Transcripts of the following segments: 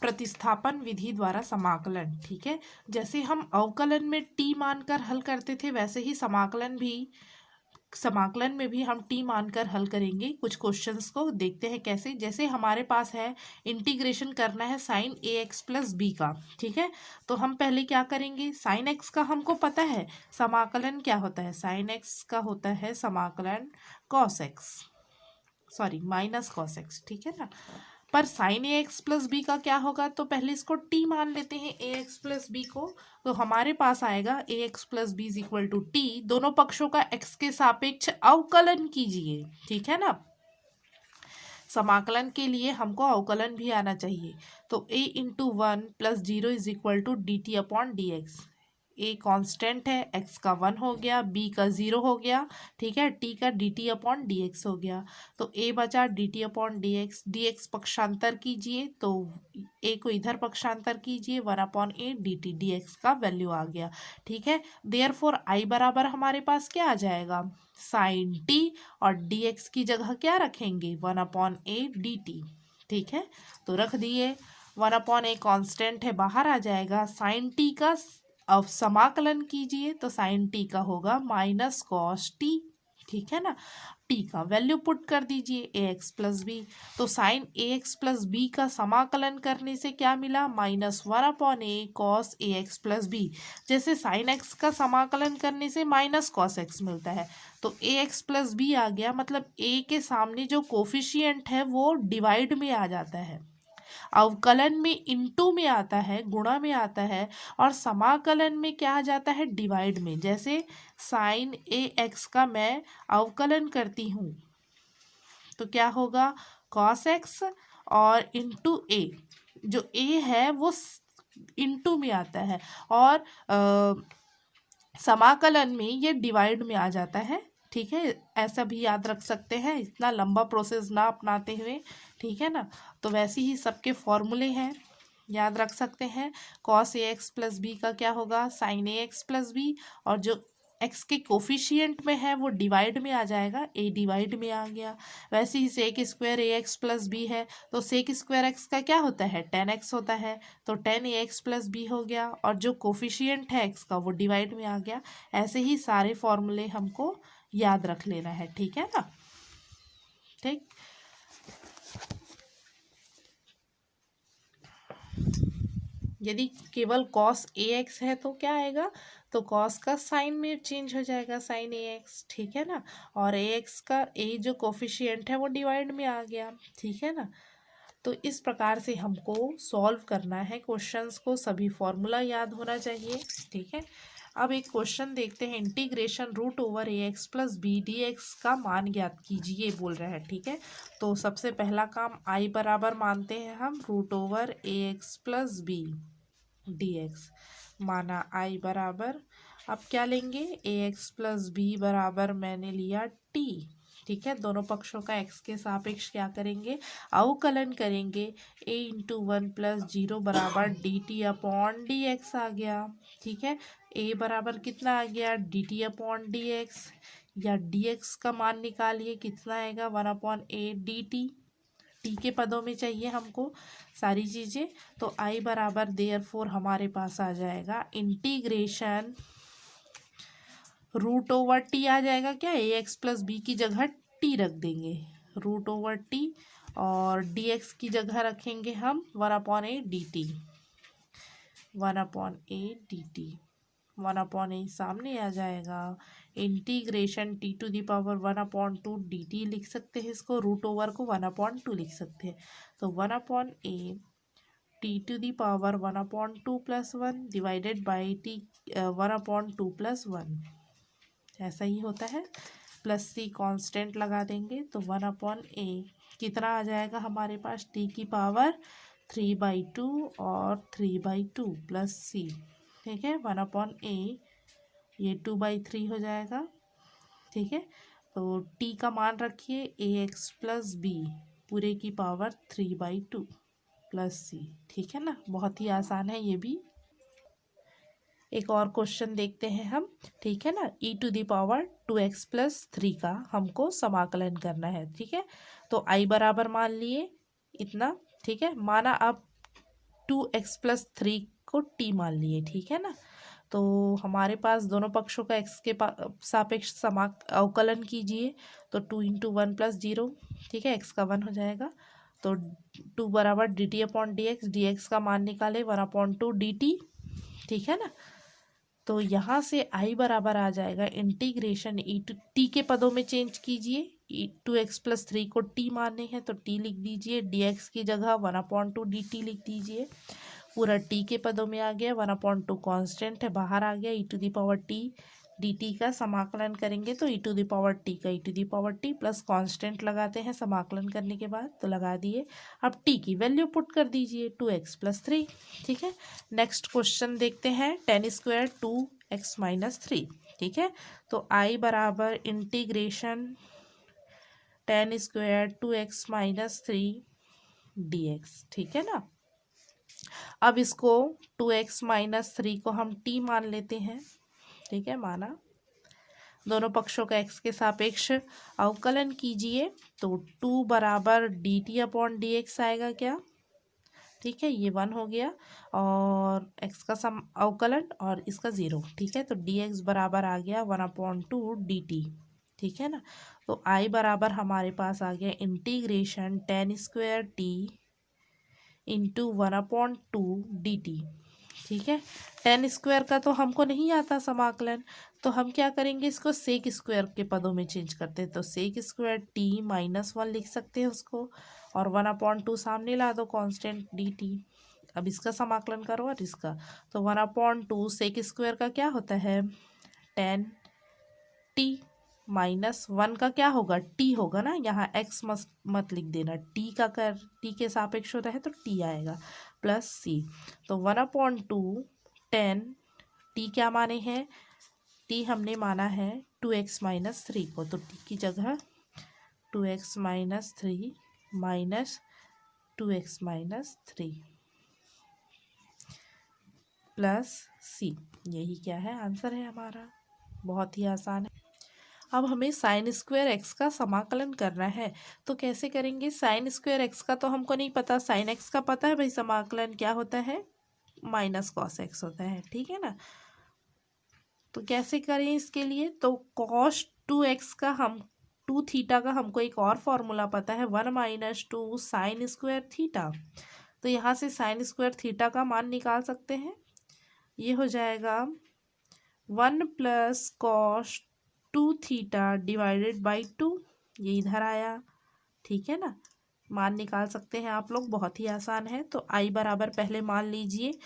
प्रतिस्थापन विधि द्वारा समाकलन। ठीक है, जैसे हम अवकलन में टी मानकर हल करते थे वैसे ही समाकलन में भी हम टी मानकर हल करेंगे। कुछ क्वेश्चंस को देखते हैं कैसे। जैसे हमारे पास है इंटीग्रेशन करना है साइन ए एक्स प्लस बी का। ठीक है, तो हम पहले क्या करेंगे, साइन एक्स का हमको पता है समाकलन क्या होता है, साइन एक्स का होता है समाकलन cos x, sorry minus cos x. ठीक है ना, पर साइन ए एक्स प्लस बी का क्या होगा, तो पहले इसको टी मान लेते हैं ए एक्स प्लस बी को। तो हमारे पास आएगा a x plus b is equal to t. दोनों पक्षों का एक्स के सापेक्ष अवकलन कीजिए। ठीक है ना, समाकलन के लिए हमको अवकलन भी आना चाहिए। तो a into 1 + 0 is equal to d t upon d x. A constant है, x का 1 हो गया, b का 0 हो गया। ठीक है, t का D t upon d x हो गया। तो a बचा D t upon d x, D x पक्षांतर कीजिए तो a को इधर पक्षांतर कीजिए, 1/a dt, डी एक्स का वैल्यू आ गया। ठीक है, देयरफॉर i बराबर हमारे पास क्या आ जाएगा, साइन t, और dx की जगह क्या रखेंगे, 1/a dt। ठीक है, तो रख दिए, 1/a कांस्टेंट है, बाहर आ जाएगा। साइन t का अब समाकलन कीजिए तो साइन t का होगा माइनस कॉस t। ठीक है ना, t का वैल्यू पुट कर दीजिए ए एक्स प्लस बी। तो साइन ए एक्स प्लस बी का समाकलन करने से क्या मिला, -1/a cos A x plus B. जैसे साइन एक्स का समाकलन करने से माइनस कॉस एक्स मिलता है, तो ए एक्स प्लस बी आ गया, मतलब ए के सामने जो कोफिशिएंट है वो डिवाइड में आ जाता है। अवकलन में इनटू में आता है, गुणा में आता है, और समाकलन में क्या आ जाता है, डिवाइड में। जैसे साइन ए एक्स का मैं अवकलन करती हूँ तो क्या होगा, कॉस एक्स और इंटू ए, जो ए है वो इंटू में आता है, और समाकलन में ये डिवाइड में आ जाता है। ठीक है, ऐसा भी याद रख सकते हैं, इतना लंबा प्रोसेस ना अपनाते हुए। ठीक है ना, तो वैसे ही सबके फॉर्मूले हैं, याद रख सकते हैं। Cos A x plus B का क्या होगा, साइन ए एक्स प्लस बी, और जो एक्स के कोफिशिएंट में है वो डिवाइड में आ जाएगा, ए डिवाइड में आ गया। वैसे ही सेक स्क्वायर ए एक्स प्लस बी है, तो सेक स्क्वायर एक्स का क्या होता है, 10x होता है, तो 10ax प्लस बी हो गया, और जो कोफिशिएंट है एक्स का वो डिवाइड में आ गया। ऐसे ही सारे फॉर्मूले हमको याद रख लेना है। ठीक है ना, ठीक। यदि केवल कॉस ए एक्स है तो क्या आएगा, तो कॉस का साइन में चेंज हो जाएगा, साइन ए एक्स। ठीक है ना, और ए एक्स का ए जो कोफिशिएंट है वो डिवाइड में आ गया। ठीक है ना, तो इस प्रकार से हमको सॉल्व करना है क्वेश्चंस को, सभी फॉर्मूला याद होना चाहिए। ठीक है, अब एक क्वेश्चन देखते हैं, integration √a x plus b d x का मान ज्ञात कीजिए बोल रहे हैं। ठीक है, तो सबसे पहला काम i बराबर मानते हैं हम, √a x plus b d x माना i बराबर। अब क्या लेंगे, ए एक्स प्लस बी बराबर मैंने लिया t। ठीक है, दोनों पक्षों का x के सापेक्ष क्या करेंगे, अवकलन करेंगे। a इंटू 1 + 0 बराबर d t upon d x आ गया। ठीक है, a बराबर कितना आ गया, d t upon d x, या डी एक्स का मान निकालिए, कितना आएगा, 1/a डी टी। टी के पदों में चाहिए हमको सारी चीज़ें, तो i बराबर देयरफॉर हमारे पास आ जाएगा इंटीग्रेशन √t आ जाएगा, क्या ए एक्स प्लस बी की जगह t रख देंगे, √t, और dx की जगह रखेंगे हम 1/a dt, 1/a dt, 1/a सामने आ जाएगा। इंटीग्रेशन t⁻1/2 dt लिख सकते हैं, इसको √ओवर को 1/2 लिख सकते हैं, तो 1/a t⁻1/2 + 1 divided by t 1/2 + 1, ऐसा ही होता है। प्लस c कांस्टेंट लगा देंगे, तो 1/a कितना आ जाएगा हमारे पास, t की पावर 3/2 और 3/2 प्लस c। ठीक है, 1/a ये 2/3 हो जाएगा। ठीक है, तो t का मान रखिए ए एक्स प्लस बी पूरे की पावर 3/2 प्लस c। ठीक है ना, बहुत ही आसान है ये भी। एक और क्वेश्चन देखते हैं हम। ठीक है ना, e⁻2x + 3 का हमको समाकलन करना है। ठीक है, तो i बराबर मान लिए इतना। ठीक है, माना अब 2x+3 को t मान लिए, ठीक है ना। तो हमारे पास दोनों पक्षों का x के सापेक्ष अवकलन कीजिए। तो 2 × 1 + 0, ठीक है, x का 1 हो जाएगा। तो 2 बराबर dt/dx, dx का मान निकाले 1/2 dt, ठीक है ना। तो यहाँ से i बराबर आ जाएगा इंटीग्रेशन e टू t के पदों में चेंज कीजिए। 2x+3 को t माने हैं तो t लिख दीजिए, dx की जगह 1/2 dt लिख दीजिए। पूरा t के पदों में आ गया, 1/2 कांस्टेंट है बाहर आ गया, e⁻t dt का समाकलन करेंगे तो e⁻t का e⁻t प्लस कांस्टेंट लगाते हैं समाकलन करने के बाद, तो लगा दिए। अब t की वैल्यू पुट कर दीजिए 2x+3, ठीक है। नेक्स्ट क्वेश्चन देखते हैं, tan² 2x-3, ठीक है। तो i बराबर इंटीग्रेशन tan² 2x-3 dx, ठीक है ना। अब इसको 2x-3 को हम t मान लेते हैं, ठीक है, माना। दोनों पक्षों का x के सापेक्ष अवकलन कीजिए। तो 2 बराबर dt/dx आएगा क्या, ठीक है, ये 1 हो गया, और x का अवकलन और इसका 0, ठीक है। तो dx बराबर आ गया 1/2 dt, ठीक है ना। तो i बराबर हमारे पास आ गया इंटीग्रेशन tan² t × 1/2 dt, ठीक है। tan² का तो हमको नहीं आता समाकलन, तो हम क्या करेंगे, इसको sec² के पदों में चेंज करते हैं। तो sec² t -1 लिख सकते हैं उसको, और 1/2 सामने ला दो कांस्टेंट dt। अब इसका समाकलन करो और इसका, तो 1/2 sec² का क्या होता है, tan t -1 का क्या होगा, t होगा ना, यहाँ x मत लिख देना, t के सापेक्ष होता है तो t आएगा, प्लस c। तो 1/2 tan t क्या माने हैं, t हमने माना है 2x-3 को, तो t की जगह 2x-3 minus 2x-3 plus c, यही क्या है, आंसर है हमारा। बहुत ही आसान है। अब हमें sin² x का समाकलन करना है, तो कैसे करेंगे। sin² x का तो हमको नहीं पता, sin x का पता है भाई, समाकलन क्या होता है, -cos x होता है, ठीक है ना। तो कैसे करें इसके लिए, तो cos 2x का 2 थीटा का हमको एक और फॉर्मूला पता है, 1 - 2 sin² थीटा। तो यहाँ से sin² थीटा का मान निकाल सकते हैं, ये हो जाएगा 1 + cos 2 थीटा / 2, ये इधर आया, ठीक है ना। मान निकाल सकते हैं आप लोग, बहुत ही आसान है। तो i बराबर पहले मान लीजिए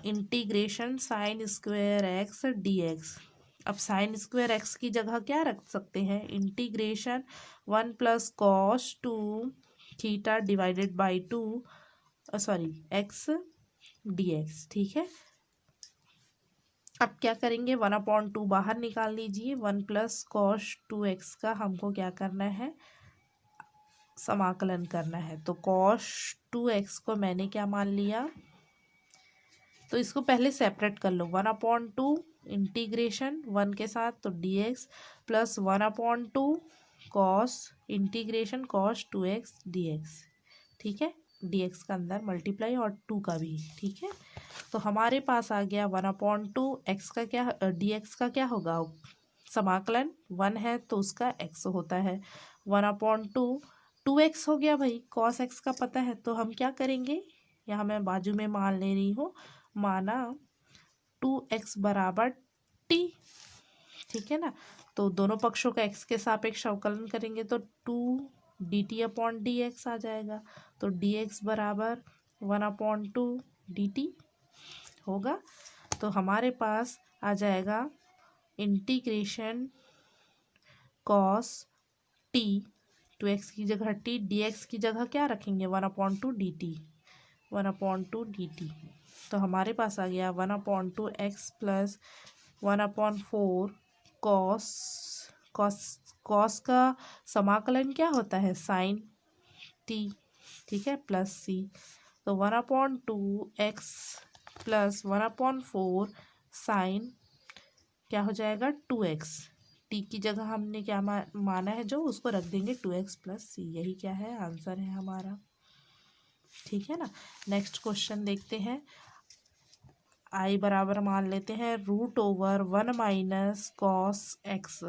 इंटीग्रेशन sin² x dx। अब sin² x की जगह क्या रख सकते हैं, integration 1 + cos 2 theta / 2 x dx, ठीक है। अब क्या करेंगे, 1/2 बाहर निकाल लीजिए, 1 + cos 2x का हमको क्या करना है, समाकलन करना है। तो cos 2x को मैंने क्या मान लिया, तो इसको पहले सेपरेट कर लो, 1/2 इंटीग्रेशन 1 के साथ तो dx plus 1/2 cos integration cos 2x dx, ठीक है। dx का अंदर मल्टीप्लाई और 2 का भी, ठीक है। तो हमारे पास आ गया 1/2 x का क्या, dx का क्या होगा, समाकलन 1 है तो उसका x होता है, 1/2 2x हो गया भाई, cos x का पता है। तो हम क्या करेंगे, यहाँ मैं बाजू में मान ले रही हूँ, माना 2x बराबर t, ठीक है ना। तो दोनों पक्षों का x के सापेक्ष अवकलन करेंगे तो 2 dt/dx आ जाएगा। तो dx बराबर 1/2 dt होगा। तो हमारे पास आ जाएगा इंटीग्रेशन cos t, 2x की जगह t, dx की जगह क्या रखेंगे, 1/2 dt, 1/2 dt। तो हमारे पास आ गया 1/2 x प्लस 1/4 cos का समाकलन क्या होता है, sin t, ठीक है, प्लस c। तो 1/2 x प्लस 1/4 sin क्या हो जाएगा 2x, t की जगह हमने क्या माना है जो, उसको रख देंगे 2x प्लस c, यही क्या है, आंसर है हमारा। ठीक है ना। नेक्स्ट क्वेश्चन देखते हैं। आई बराबर मान लेते हैं √1 minus cos x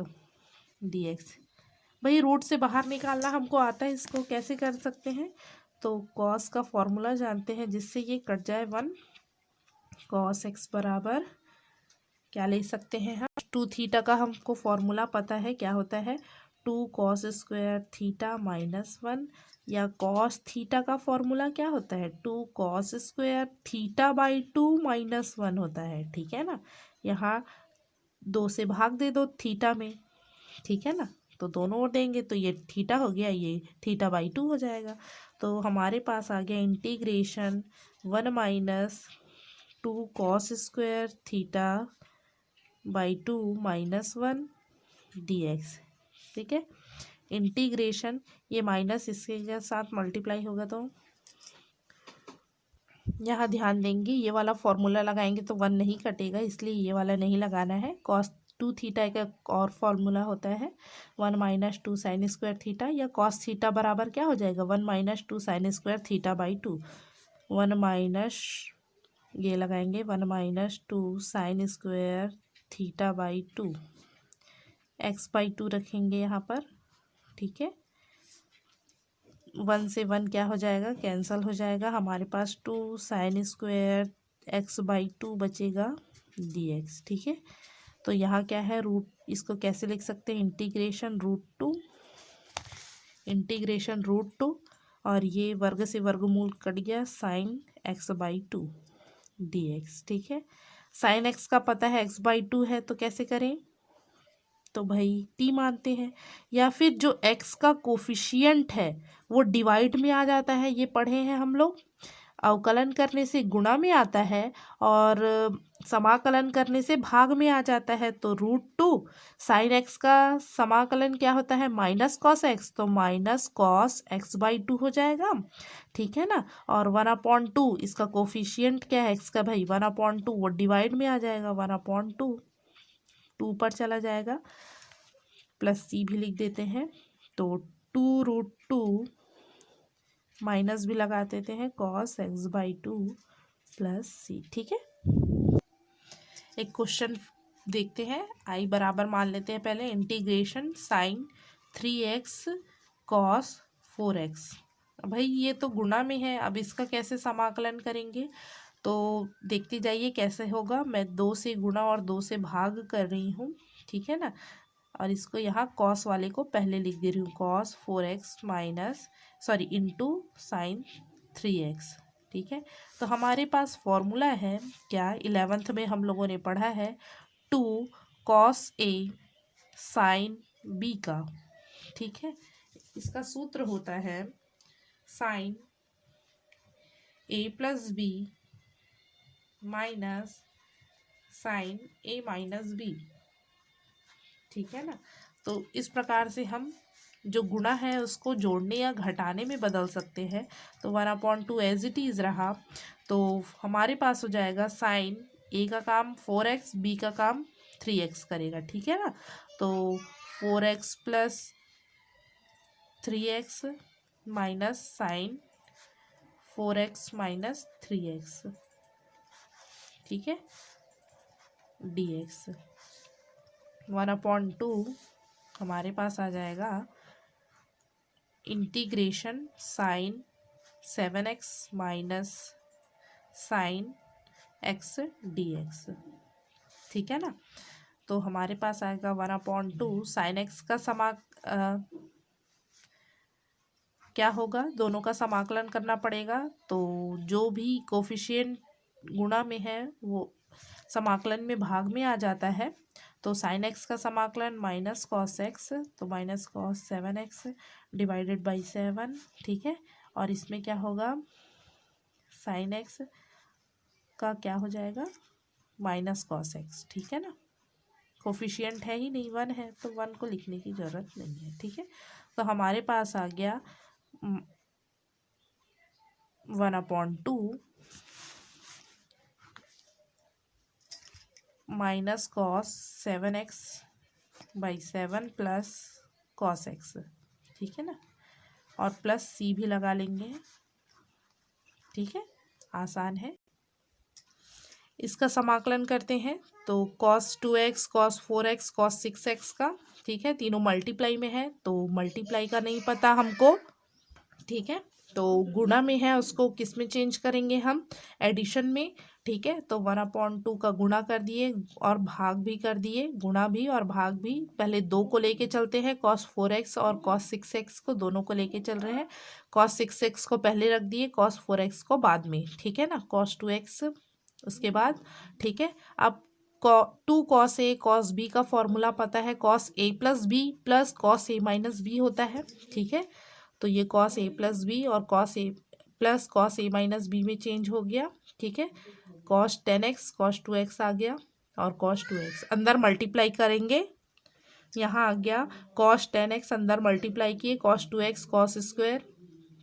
D x. भाई रूट से बाहर निकालना हमको आता है, इसको कैसे कर सकते हैं? तो कॉस का फॉर्मूला जानते हैं जिससे ये कट जाए 1। कॉस एक्स बराबर क्या ले सकते हैं हम? 2 थीटा का हमको फॉर्मूला पता है, क्या होता है? 2 कॉस स्क्वायर थीटा माइनस 1, या कॉस थीटा का फॉर्मूला क्या होता है? 2 cos square theta by 2 minus 1 होता है। ठीक है ना। यहाँ 2 से भाग दे दो थीटा में, ठीक है ना, तो दोनों ओर देंगे तो ये थीटा हो गया, ये थीटा बाई 2 हो जाएगा। तो हमारे पास आ गया integration 1 minus 2 cos square theta by 2 minus 1 D x. ठीक है, इंटीग्रेशन, ये माइनस इसके साथ मल्टीप्लाई होगा तो यहाँ ध्यान देंगे, ये वाला फॉर्मूला लगाएंगे तो 1 नहीं कटेगा, इसलिए ये वाला नहीं लगाना है। कॉस 2 थीटा का और फॉर्मूला होता है 1 माइनस 2 साइन स्क्वायर थीटा, या कॉस थीटा बराबर क्या हो जाएगा? 1 minus 2 sine square theta by 2। 1 minus, ये लगाएंगे 1 minus 2 sine square theta by 2, x by 2 रखेंगे यहाँ पर। ठीक है, 1 से 1 क्या हो जाएगा? कैंसल हो जाएगा। हमारे पास 2 साइन स्क्वायर एक्स बाई 2 बचेगा डी एक्स। ठीक है, तो यहाँ क्या है? रूट, इसको कैसे लिख सकते हैं? इंटीग्रेशन √2, और ये वर्ग से वर्गमूल कट गया, sine x by 2 D x. ठीक है, साइन एक्स का पता है एक्स बाई 2 है, तो कैसे करें? तो भाई टी मानते हैं, या फिर जो एक्स का कोफिशियंट है वो डिवाइड में आ जाता है, ये पढ़े हैं हम लोग। अवकलन करने से गुणा में आता है और समाकलन करने से भाग में आ जाता है। तो √2 साइन एक्स का समाकलन क्या होता है? माइनस कॉस एक्स, तो माइनस कॉस एक्स बाई 2 हो जाएगा। ठीक है ना, और 1/2 इसका कोफिशियंट क्या है एक्स का? भाई 1/2, वो डिवाइड में आ जाएगा, 1/2 2 पर चला जाएगा, प्लस सी भी लिख देते हैं। तो 2√2 माइनस भी लगा देते हैं, कॉस एक्स बाई 2 प्लस सी। ठीक है, एक क्वेश्चन देखते हैं। आई बराबर मान लेते हैं पहले integration sign 3x cos 4x। भाई ये तो गुणा में है, अब इसका कैसे समाकलन करेंगे? तो देखते जाइए कैसे होगा। मैं 2 से गुणा और 2 से भाग कर रही हूँ, ठीक है ना, और इसको यहाँ कॉस वाले को पहले लिख दे रही हूँ, cos 4x minus into sine 3x। ठीक है, तो हमारे पास फॉर्मूला है क्या? 11th में हम लोगों ने पढ़ा है 2 कॉस ए साइन बी का। ठीक है, इसका सूत्र होता है साइन ए प्लस बी माइनस साइन ए माइनस बी। ठीक है ना, तो इस प्रकार से हम जो गुणा है उसको जोड़ने या घटाने में बदल सकते हैं। तो 1/2 एज इट इज़ रहा, तो हमारे पास हो जाएगा साइन ए का काम 4x, बी का काम 3x करेगा। ठीक है ना, तो 4x plus 3x minus sign 4x minus 3x, ठीक है, dx 1/2 हमारे पास आ जाएगा integration sine 7x minus sine x dx। ठीक है ना, तो हमारे पास आएगा 1/2 साइन एक्स का क्या होगा? दोनों का समाकलन करना पड़ेगा, तो जो भी कोफिशिएंट गुणा में है वो समाकलन में भाग में आ जाता है। तो साइन एक्स का समाकलन माइनस कॉस एक्स, तो minus cos 7x divided by 7। ठीक है, और इसमें क्या होगा? साइन एक्स का क्या हो जाएगा? Minus cos x. ठीक है ना, कोफिशिएंट है ही नहीं, 1 है, तो 1 को लिखने की ज़रूरत नहीं है। ठीक है, तो हमारे पास आ गया 1/2 minus cos 7x by 7 plus cos x. ठीक है ना, और प्लस सी भी लगा लेंगे। ठीक है, आसान है। इसका समाकलन करते हैं तो cos 2x cos 4x cos 6x का, ठीक है, तीनों मल्टीप्लाई में है तो मल्टीप्लाई का नहीं पता हमको, ठीक है, तो गुणा में है उसको किस में चेंज करेंगे हम, एडिशन में, ठीक है, तो 1/2 का गुणा कर दिए और भाग भी कर दिए, गुणा भी और भाग भी। पहले 2 को लेके चलते हैं, cos 4x और cos 6x को दोनों को लेके चल रहे हैं, cos 6x को पहले रख दिए, cos 4x को बाद में, ठीक है ना, cos 2x उसके बाद, ठीक है। अब 2 cos a cos b का फॉर्मूला पता है, cos a plus b plus cos a minus b होता है, ठीक है, तो ये cos a प्लस बी और cos a plus cos a minus b में चेंज हो गया, ठीक है, cos 10x cos 2x आ गया और cos 2x अंदर मल्टीप्लाई करेंगे, यहाँ आ गया cos 10x अंदर मल्टीप्लाई किए, cos 2x cos square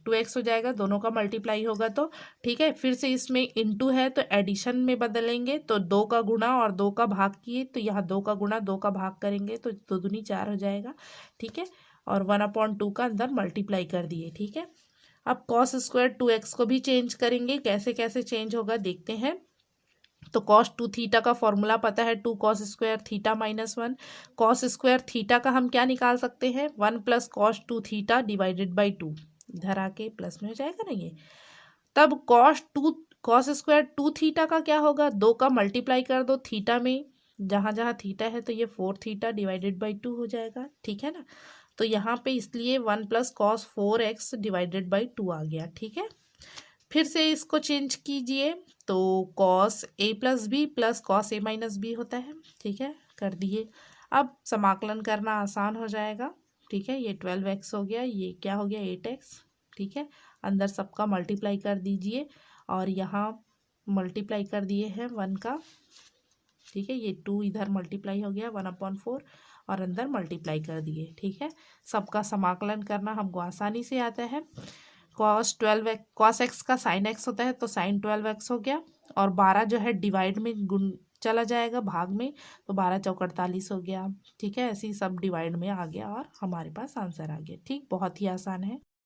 2x हो जाएगा, दोनों का मल्टीप्लाई होगा तो, ठीक है, फिर से इसमें इनटू है तो एडिशन में बदलेंगे, तो 2 का गुणा और 2 का भाग किए, तो यहाँ 2 का गुणा 2 का भाग करेंगे तो 2 दूनी 4 हो जाएगा, ठीक है, और 1/2 का अंदर मल्टीप्लाई कर दिए, ठीक है। अब cos स्क्वायर 2x को भी चेंज करेंगे, कैसे कैसे चेंज होगा देखते हैं। तो cos 2 थीटा का फॉर्मूला पता है, 2 cos square theta minus 1, cos square theta का हम क्या निकाल सकते हैं, 1 plus cos 2 theta divided by 2, इधर आके प्लस में हो जाएगा ना ये। तब cos स्क्वायर 2 थीटा का क्या होगा, 2 का मल्टीप्लाई कर दो थीटा में, जहाँ जहाँ थीटा है तो ये 4 थीटा डिवाइडेड बाई 2 हो जाएगा, ठीक है ना, तो यहाँ पे इसलिए 1 plus cos 4x divided by 2 आ गया, ठीक है। फिर से इसको चेंज कीजिए तो cos a plus b plus cos a minus b होता है, ठीक है, कर दिए। अब समाकलन करना आसान हो जाएगा, ठीक है, ये 12x हो गया, ये क्या हो गया 8x, ठीक है, अंदर सबका मल्टीप्लाई कर दीजिए और यहाँ मल्टीप्लाई कर दिए हैं 1 का, ठीक है, ये 2 इधर मल्टीप्लाई हो गया 1/4 और अंदर मल्टीप्लाई कर दिए, ठीक है, सबका समाकलन करना हमको आसानी से आता है। cos x का sin x होता है तो sin 12x हो गया और 12 जो है डिवाइड में गुण चला जाएगा भाग में, तो 12 चौक 48 हो गया, ठीक है, ऐसे ही सब डिवाइड में आ गया और हमारे पास आंसर आ गया, ठीक, बहुत ही आसान है।